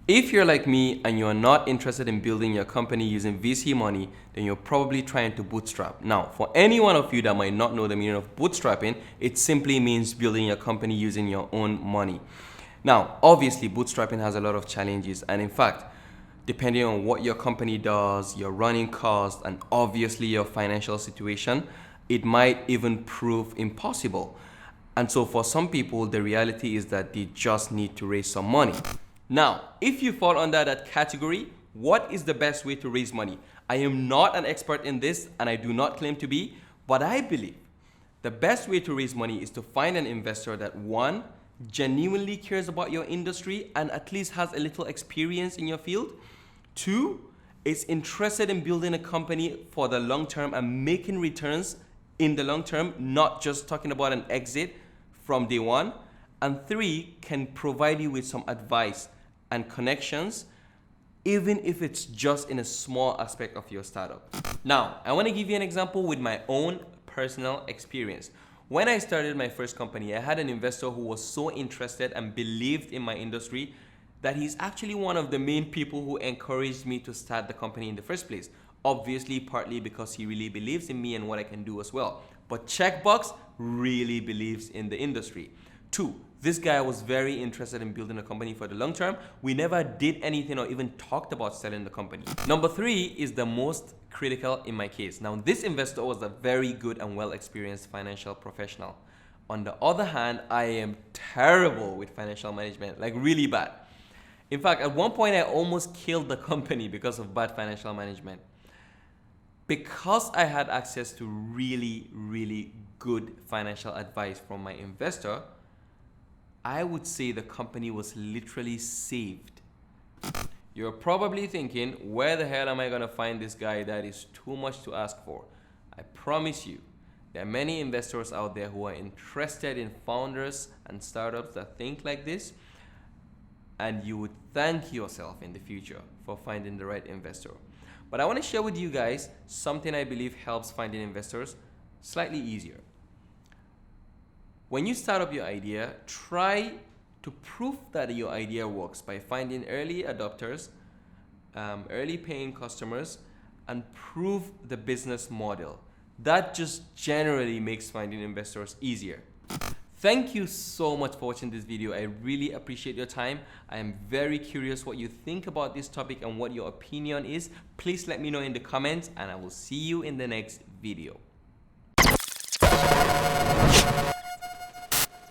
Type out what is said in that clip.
If you're like me and you're not interested in building your company using VC money, then you're probably trying to bootstrap. Now, for any one of you that might not know the meaning of bootstrapping, it simply means building your company using your own money. Now, obviously, bootstrapping has a lot of challenges, and in fact, depending on what your company does, your running costs, and obviously your financial situation, it might even prove impossible. And so for some people, the reality is that they just need to raise some money. Now, if you fall under that category, what is the best way to raise money? I am not an expert in this and I do not claim to be, but I believe the best way to raise money is to find an investor that, one, genuinely cares about your industry and at least has a little experience in your field. Two, is interested in building a company for the long term and making returns in the long term, not just talking about an exit from day one. And three, can provide you with some advice and connections, even if it's just in a small aspect of your startup. Now, I want to give you an example with my own personal experience. When I started my first company, I had an investor who was so interested and believed in my industry that he's actually one of the main people who encouraged me to start the company in the first place. Obviously, partly because he really believes in me and what I can do as well. But checkbox, really believes in the industry. Two, this guy was very interested in building a company for the long term. We never did anything or even talked about selling the company. Number three is the most critical in my case. Now, this investor was a very good and well-experienced financial professional. On the other hand, I am terrible with financial management, like really bad. In fact, at one point, I almost killed the company because of bad financial management. Because I had access to really, really good financial advice from my investor, I would say the company was literally saved. You're probably thinking, where the hell am I gonna find this guy? That is too much to ask for. I promise you, there are many investors out there who are interested in founders and startups that think like this, and you would thank yourself in the future for finding the right investor. But I wanna share with you guys something I believe helps finding investors slightly easier. When you start up your idea, try to prove that your idea works by finding early adopters, early paying customers, and prove the business model. That just generally makes finding investors easier. Thank you so much for watching this video. I really appreciate your time. I am very curious what you think about this topic and what your opinion is. Please let me know in the comments and I will see you in the next video.